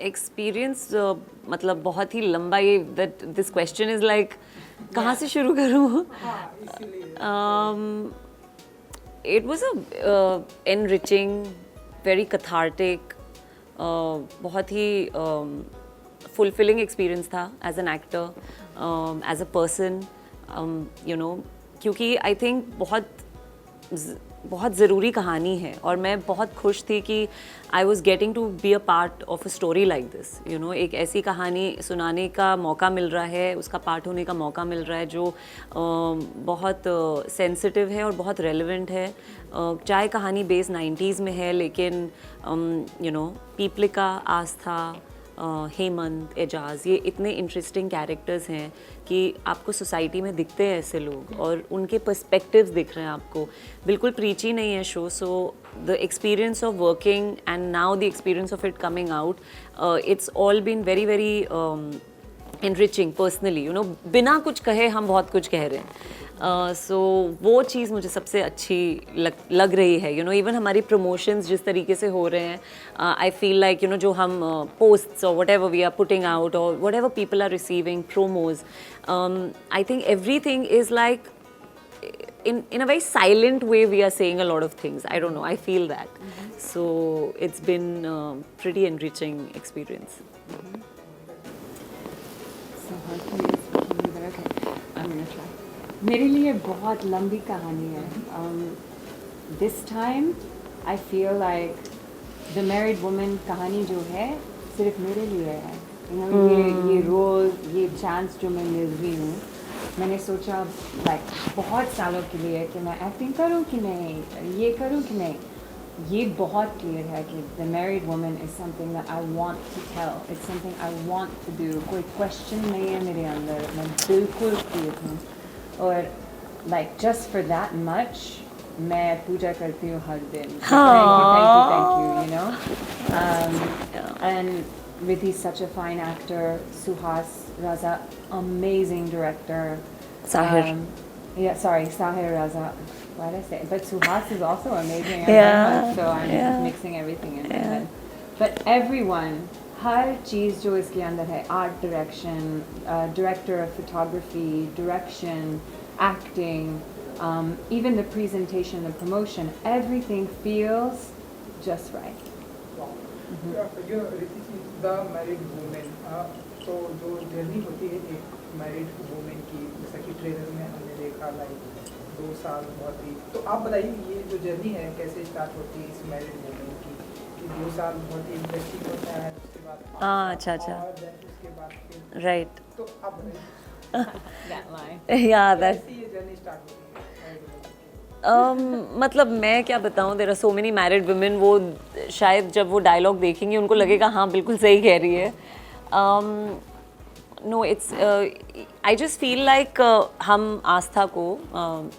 Experience मतलब बहुत ही लंबा, ये that this question is like कहाँ से शुरू करूँ? It was a enriching, very cathartic, बहुत ही फुलफिलिंग एक्सपीरियंस था as an actor, as a person, you know, क्योंकि आई थिंक बहुत ज़रूरी कहानी है और मैं बहुत खुश थी कि I was getting to be a part of a story like this, you know, एक ऐसी कहानी सुनाने का मौका मिल रहा है, उसका पार्ट होने का मौका मिल रहा है जो बहुत सेंसिटिव है और बहुत रेलेवेंट है। चाहे कहानी बेस 90s में है, लेकिन यू नो, पीपलिका, आस्था, हेमंत, एजाज, ये इतने इंटरेस्टिंग कैरेक्टर्स हैं कि आपको सोसाइटी में दिखते हैं ऐसे लोग और उनके पर्सपेक्टिव्स दिख रहे हैं आपको। बिल्कुल प्रीची नहीं है show, so the experience of working and now the experience of it coming out, it's all been very very enriching personally, you know, बिना कुछ कहे हम बहुत कुछ कह रहे हैं। सो वो चीज़ मुझे सबसे अच्छी लग रही है, यू नो, इवन हमारी प्रमोशंस जिस तरीके से हो रहे हैं, I feel like, you know, जो हम पोस्ट्स और whatever we are putting out और whatever people are receiving promos, I think everything is like in a very silent way we are saying a lot of things. I don't know, I feel that. So it's been pretty enriching experience. मेरे लिए बहुत लंबी कहानी है. This time I feel like the married woman कहानी जो है सिर्फ मेरे लिए है. ये रोल, ये चांस जो मैं मिल रही हूँ, मैंने सोचा लाइक बहुत सालों के लिए कि मैं एक्टिंग करूँ कि नहीं, ये करूँ कि नहीं. ये बहुत क्लियर है कि the married woman is something that I want to tell, it's something I want to do. कोई क्वेश्चन नहीं है मेरे अंदर, मैं बिल्कुल क्लियर हूँ. और like just for that much मैं पूजा करती हूँ हर दिन. Thank you, you know. And Vidhi is such a fine actor. Suhas Raza, amazing director. Sahir. Sahir Raza. Why did I say? But Suhas is also amazing. So I'm just mixing everything in my head. But everyone, हर चीज़ जो इसके अंदर है, art direction, director of photography, direction, acting, even the presentation, the promotion, everything feels just right. The married women, तो जो journey होती है एक married women की, जैसा कि ट्रेलर में हमने देखा, लाइक 2 साल बहुत ही. तो आप बताइए ये जो जर्नी है कैसे स्टार्ट होती है इस मैरिड वुमेन की, कि 2 साल बहुत ही इंटरेस्टिंग होता है, उसके बाद अच्छा और उसके बाद फिर राइट. तो आप बताइए That line. या दैट, कैसे ये जर्नी स्टार्ट होती है married woman की? मतलब मैं क्या बताऊँ, there are so many married women, वो शायद जब वो डायलॉग देखेंगे उनको लगेगा हाँ बिल्कुल सही कह रही है. No, it's I just feel like हम आस्था को,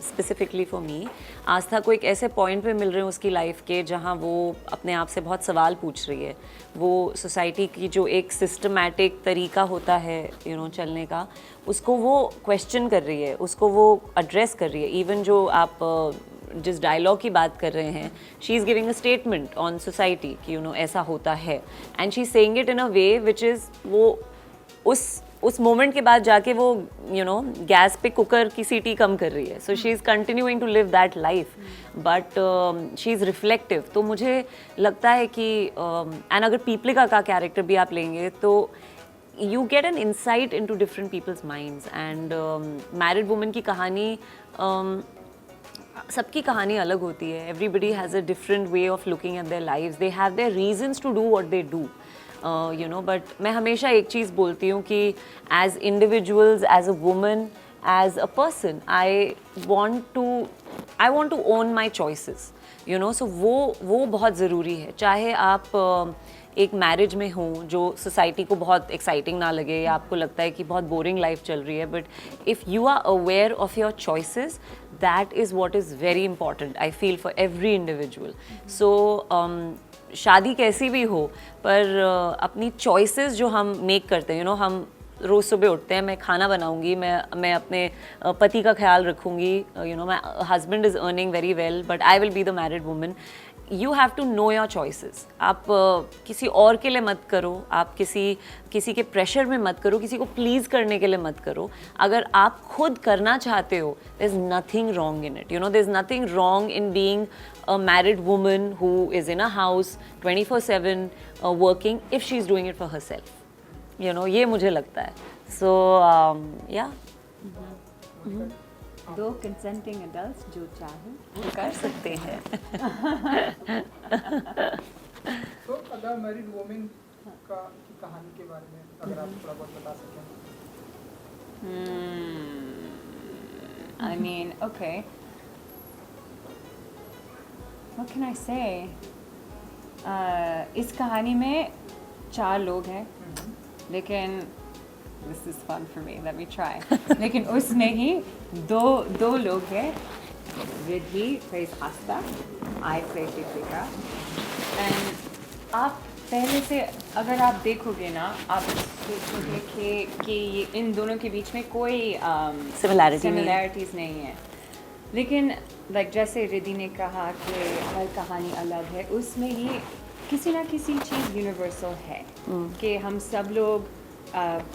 स्पेसिफिकली फॉर मी, आस्था को एक ऐसे पॉइंट पे मिल रहे हैं उसकी लाइफ के जहाँ वो अपने आप से बहुत सवाल पूछ रही है. वो सोसाइटी की जो एक सिस्टमैटिक तरीका होता है, यू नो, चलने का, उसको वो क्वेश्चन कर रही है, उसको वो एड्रेस कर रही है. इवन जो आप जिस डायलॉग की बात कर रहे हैं, she is giving a statement on society कि यू नो ऐसा होता है, and she is saying it in a way which is, वो उस मोमेंट के बाद जाके वो, यू नो, गैस पे कुकर की सीटी कम कर रही है. So she is continuing to live that life, but she is reflective. तो मुझे लगता है कि एंड अगर पीपलिका का कैरेक्टर भी आप लेंगे तो you get an insight into different people's minds. And married woman की कहानी, सबकी कहानी अलग होती है. Everybody has a different way of looking at their lives. They have their reasons to do what they do. You know, but मैं हमेशा एक चीज़ बोलती हूँ कि as individuals, as a woman, as a person, I want to own my choices. You know, so वो बहुत ज़रूरी है. चाहे आप एक मैरिज में हो जो सोसाइटी को बहुत एक्साइटिंग ना लगे या आपको लगता है कि बहुत बोरिंग लाइफ चल रही है, but if you are aware of your choices, that is what is very important, I feel, for every individual. So शादी कैसी भी हो, पर अपनी चॉइसेस जो हम मेक करते हैं, यू नो, हम रोज़ सुबह उठते हैं, मैं खाना बनाऊंगी, मैं अपने पति का ख्याल रखूंगी, you know, my husband is earning very well, but I will be the married woman. You have to know your choices. आप किसी और के लिए मत करो, आप किसी के प्रेशर में मत करो, किसी को प्लीज़ करने के लिए मत करो. अगर आप खुद करना चाहते हो, there is nothing wrong in it. You know, there is nothing wrong in being a married woman who is in a house 24/7 working if she is doing it for herself. You know, ये मुझे लगता है. So yeah. दो consenting adults जो चाहें वो कर सकते हैं. तो अगर मैरिड वुमेन की कहानी के बारे में अगर आप थोड़ा बहुत बता सकें. I mean, okay. What can I say? इस कहानी में 4 लोग हैं, लेकिन this is fun for me. Let me try. लेकिन उसमें ही दो लोग हैं. Riddhi plays Asta. I play Deepika. And आप पहले से अगर आप देखोगे ना, आप सोचोगे कि ये इन दोनों के बीच में कोई similarities नहीं है. लेकिन जैसे रिद्धि ने कहा कि हर कहानी अलग है, उसमें ही किसी ना किसी चीज़ यूनिवर्सल है कि हम सब लोग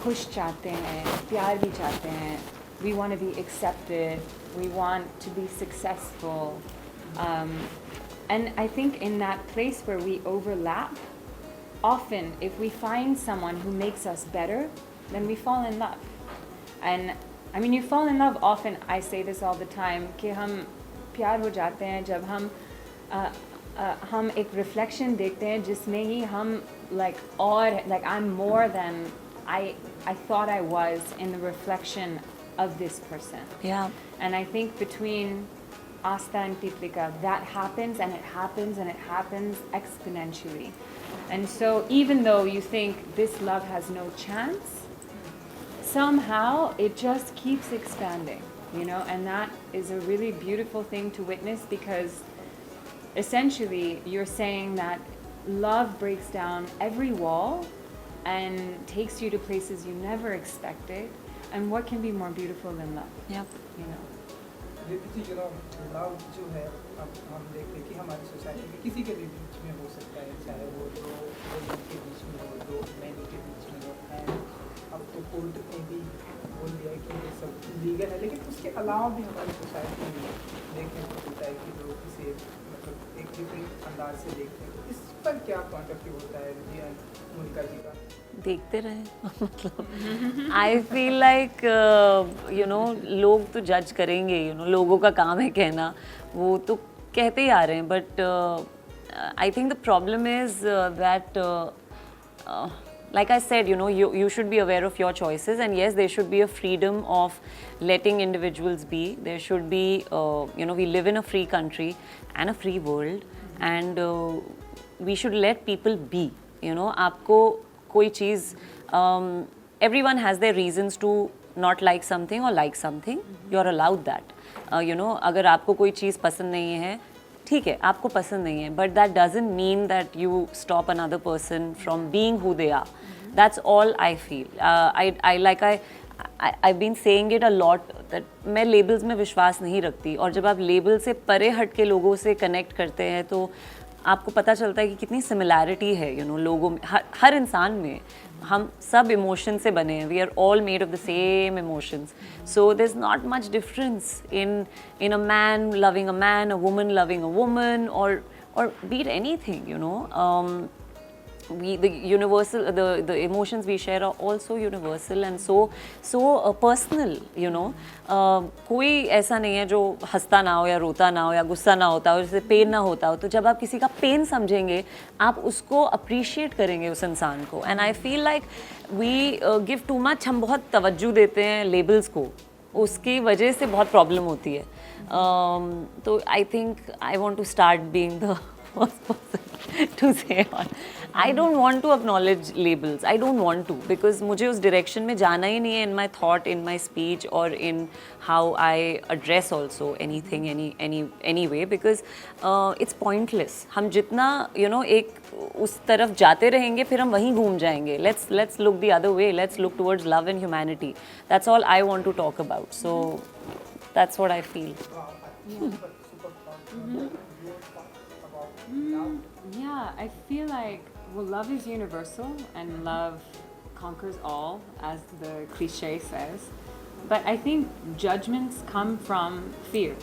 खुश चाहते हैं, प्यार भी चाहते हैं. We want to be accepted. We want to be successful. And I think in that place where we overlap, often if we find someone who makes us better, then we fall in love. And I mean, you fall in love often. I say this all the time कि हम प्यार हो जाते हैं जब हम एक reflection देखते हैं जिसमें ही हम I'm more than I thought I was in the reflection of this person. Yeah. And I think between Asta and Deepika, that happens and it happens and it happens exponentially. And so even though you think this love has no chance, somehow it just keeps expanding, you know, and that is a really beautiful thing to witness, because essentially you're saying that love breaks down every wall and takes you to places you never expected. And what can be more beautiful than love? Yep. You know. You know, love जो है अब हम देखते हैं कि हमारी society में किसी के भी बीच में हो सकता है, चाहे वो दो लोगों के बीच में हो, दो मैन के बीच में हो. एंड अब तो कोर्ट ने भी बोल दिया है कि ये सब लीगल है, लेकिन उसके अलावा भी हमारी सोसाइटी में देखने को मिलता है कि लोग इसे मतलब एक डिफरेंट अंदाज से देखते हैं. तो इस पर क्या पॉइंट ऑफ व्यू होता है जी मोनिका जी का? देखते रहे. मतलब आई फील लाइक यू नो, लोग तो जज करेंगे. यू नो, लोगों का काम है कहना, वो तो कहते ही आ रहे हैं. But I think the problem is that like I said, you know, you should be aware of your choices, and yes, there should be a freedom of letting individuals be. There should be, you know, we live in a free country and a free world, and we should let people be. You know, आपको कोई चीज़, everyone has their reasons to not like something or like something. You're allowed that. You know, अगर आपको कोई चीज़ पसंद नहीं है, ठीक है, आपको पसंद नहीं है, but that doesn't mean that you stop another person from being who they are. That's all I feel. I've been saying it a lot that मैं labels में विश्वास नहीं रखती, और जब आप label से परे हट के लोगों से connect करते हैं तो आपको पता चलता है कि कितनी सिमिलैरिटी है, यू नो, लोगों में, हर इंसान में. हम सब इमोशन से बने हैं. We are all made of the same emotions. So there is not much difference in a man loving a man, a woman loving a woman, or be it anything, you know. The emotions we share are also universal and so personal, you know. कोई ऐसा नहीं है जो हंसता ना हो या रोता ना हो या गुस्सा ना होता हो, जैसे पेन ना होता हो. तो जब आप किसी का पेन समझेंगे, आप उसको अप्रिशिएट करेंगे उस इंसान को. And I feel like we give too much. हम बहुत तवज्जो देते हैं लेबल्स को, उसकी वजह से बहुत प्रॉब्लम होती है. तो I think I want to start being the first person to say on. I don't want to acknowledge labels. I don't want to, because मुझे उस direction में जाना ही नहीं है in my thought, in my speech, or in how I address also anything, any way, because it's pointless. हम जितना, you know, एक उस तरफ जाते रहेंगे, फिर हम वहीं घूम जाएंगे. Let's look the other way. Let's look towards love and humanity. That's all I want to talk about. So that's what I feel. Super thought. Yeah, I feel like, well, love is universal and love conquers all, as the cliche says. But I think judgments come from fear.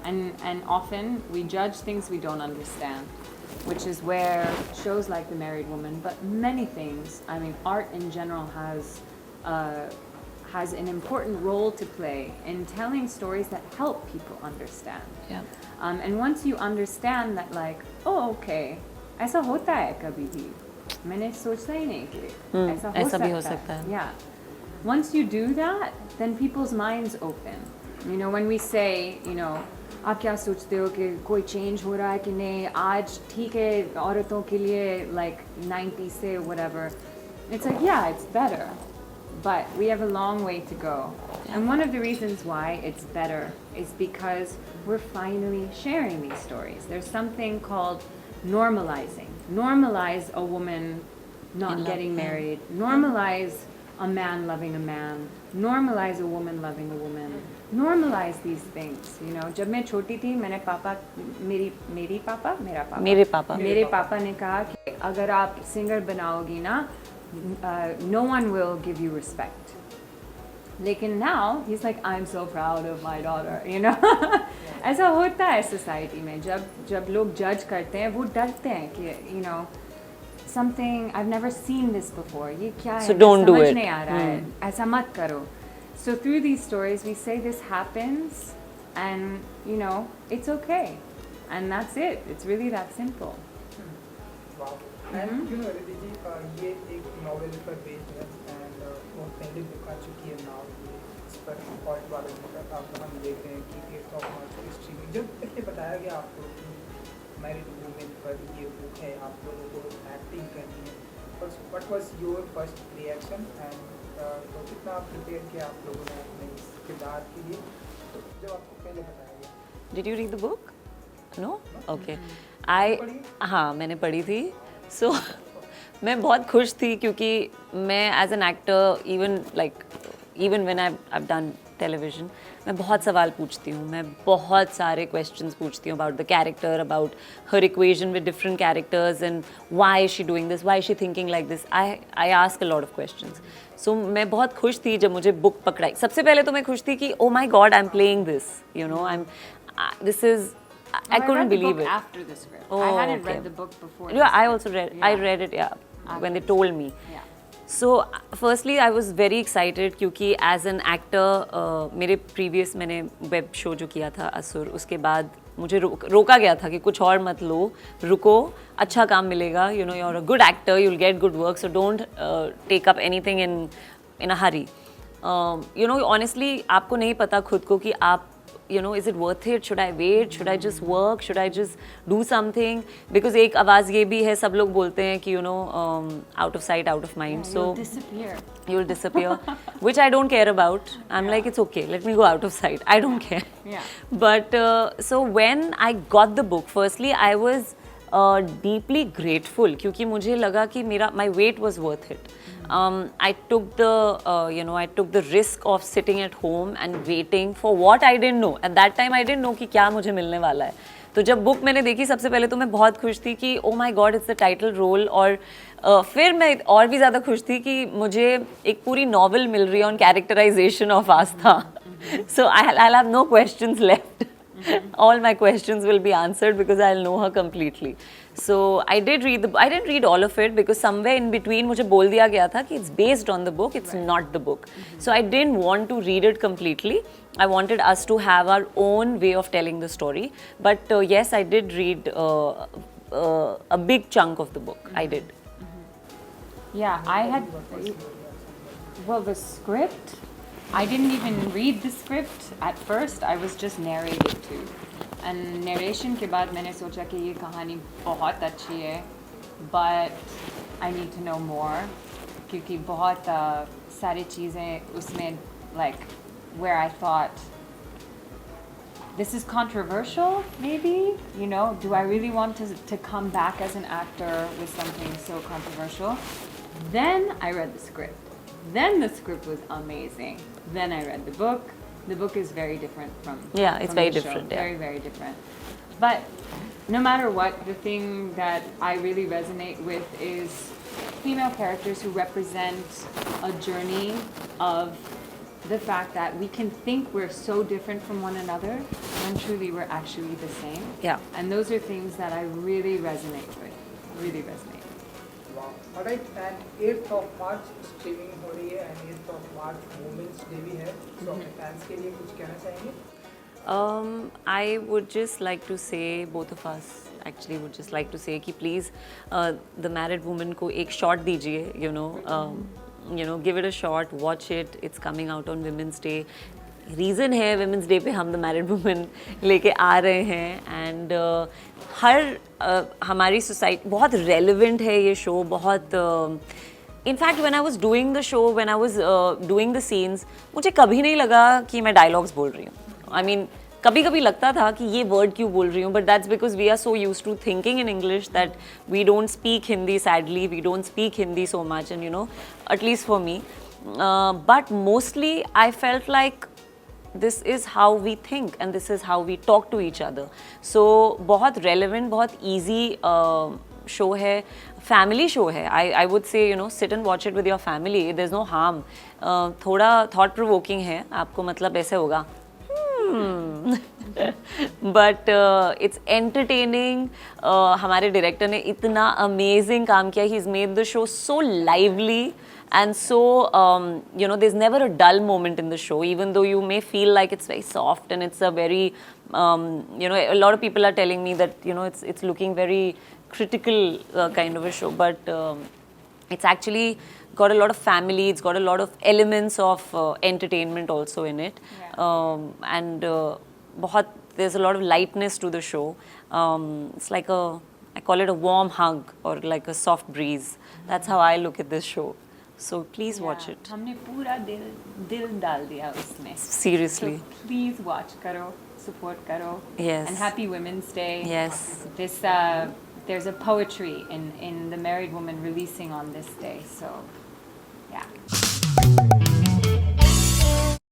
And often we judge things we don't understand, which is where shows like The Married Woman, but many things, I mean, art in general has an important role to play in telling stories that help people understand. Yeah. And once you understand that, like, oh, okay, ऐसा होता है कभी भी, मैंने सोचा ही नहीं कि ऐसा भी हो सकता है. Yeah. Once you do that, then people's minds open. You know, when we say, you know, आप क्या सोचते हो कि कोई change हो रहा है कि नहीं, आज ठीक है औरतों के लिए, like 90 से whatever. It's like, yeah, it's better. But we have a long way to go. And one of the reasons why it's better is because we're finally sharing these stories. There's something called normalizing. Normalize a woman not getting married. Normalize a man loving a man. Normalize a woman loving a woman. Normalize these things. You know, जब मैं छोटी थी, मेरे पापा मेरे पापा ने कहा कि अगर आप सिंगर बनाओगी ना, no one will give you respect. Lekin now he's like, I'm so proud of my daughter, you know. ऐसा होता है society में, जब लोग judge करते हैं, वो डरते हैं कि, you know, something I've never seen this before. ये क्या है? So don't do it. समझ नहीं आ रहा है. ऐसा मत करो. So through these stories, we say this happens, and you know, it's okay, and that's it. It's really that simple. Wow. And you know, Riddhi ji, ये एक नॉवेल पर बेस्ड है एंड बहुत पहले बुक आ चुकी है नाउ, इस पर पॉइंट वाले पर आप हम देख रहे हैं कि 8 ऑफ मार्च स्ट्रीमिंग. जब पहले बताया गया आपको कि मैरिड वुमेन पर ये बुक है, आप लोगों को एक्टिंग करनी है, what was your first reaction and तो कितना प्रिपेयर किया आप लोगों ने अपने इस किरदार के लिए, तो जब आपको पहले बताया गया? Did you read the book? No? Okay. हाँ, मैंने पढ़ी थी. So मैं बहुत खुश थी क्योंकि मैं as an actor even when I've done television, मैं बहुत सवाल पूछती हूँ, मैं बहुत सारे questions पूछती हूँ about the character, about her equation with different characters and why is she doing this, why is she thinking like this. I ask a lot of questions. So मैं बहुत खुश थी जब मुझे book पकड़ाई. सबसे पहले तो मैं खुश थी कि oh my God, I'm playing this, you know, this is. I couldn't believe it. After the script. Oh, I hadn't okay. read the book before. Yeah, I also read. I read it. Yeah, when they told me. Yeah. So, firstly, I was very excited क्योंकि as an actor, मेरे previous मैंने web show जो किया था असुर, उसके बाद मुझे रोका गया था कि कुछ और मत लो, रुको, अच्छा काम मिलेगा. You know, you're a good actor, you'll get good work, so don't take up anything in a hurry. You know, honestly, आपको नहीं पता खुद को कि आप, you know, is it worth it? Should I wait? Should I just work? Should I just do something? Because एक आवाज़ ये भी है, सब लोग बोलते हैं कि, you know, out of sight, out of mind. Yeah, so you'll disappear. You'll disappear, which I don't care about. I'm like, it's okay. Let me go out of sight. I don't care. Yeah. But so when I got the book, firstly, I was deeply grateful क्योंकि मुझे लगा कि my wait was worth it. I took the risk of sitting at home and waiting for what I didn't know. At that time, I didn't know कि क्या मुझे मिलने वाला है. तो जब बुक मैंने देखी सबसे पहले तो मैं बहुत खुश थी कि oh my God, it's the title role. और फिर मैं और भी ज़्यादा खुश थी कि मुझे एक पूरी नॉवल मिल रही है on characterization of Aastha. So I'll have no questions left. All my questions will be answered because I'll know her completely. So I didn't read all of it because somewhere in between मुझे बोल दिया गया था कि it's based on the book, it's not the book. So I didn't want to read it completely. I wanted us to have our own way of telling the story. But yes, I did read a big chunk of the book. I did. Yeah, I had. Well, the script, I didn't even read the script at first. I was just narrated to. And narration के बाद मैंने सोचा कि ये कहानी बहुत अच्छी है, but I need to know more क्योंकि बहुत सारी चीज़ें उसमें, like where I thought this is controversial, maybe, you know, do I really want to come back as an actor with something so controversial? Then I read the script. Then the script was amazing. Then I read the book. The book is very different from Yeah, it's from very the show. different, yeah. Very, very different. But no matter what, the thing that I really resonate with is female characters who represent a journey of the fact that we can think we're so different from one another when truly we're actually the same. Yeah. And those are things that I really resonate with. Really resonate. Wow. Alright, and 8th of March streaming हो रही है and 8th of March women's day भी है, तो अपने fans के लिए कुछ कहना चाहेंगे? I would just like to say, both of us actually would just like to say कि please the married woman को एक shot दीजिए, you know, give it a shot, watch it. It's coming out on Women's Day. Reason है Women's Day पे हम the married women लेके आ रहे हैं एंड हमारी सोसाइटी बहुत रेलिवेंट है ये शो, बहुत in fact when I was doing the show, when I was doing the scenes, मुझे कभी नहीं लगा कि मैं डायलॉग्स बोल रही हूँ. आई मीन कभी कभी लगता था कि ये वर्ड क्यों बोल रही हूँ, but that's because we are so used to thinking in English that we don't speak Hindi. Sadly we don't speak Hindi so much, and at least for me. But mostly I felt like this is how we think and this is how we talk to each other. So बहुत relevant, बहुत easy show है, family show है. I would say sit and watch it with your family. There's no harm. थोड़ा thought provoking है, आपको मतलब ऐसे होगा but it's entertaining. हमारे director ने इतना amazing काम किया. He's made the show so lively. And so, there's never a dull moment in the show, even though you may feel like it's very soft and it's a very, a lot of people are telling me that, it's looking very critical kind of a show. But it's actually got a lot of family, it's got a lot of elements of entertainment also in it. Yeah. And there's a lot of lightness to the show. It's like I call it a warm hug or like a soft breeze. That's how I look at this show. So please watch it. हमने पूरा दिल डाल दिया उसमें. Seriously. So please watch करो, support करो. Yes. And happy Women's Day. Yes. There's a poetry in the married woman releasing on this day. So, yeah.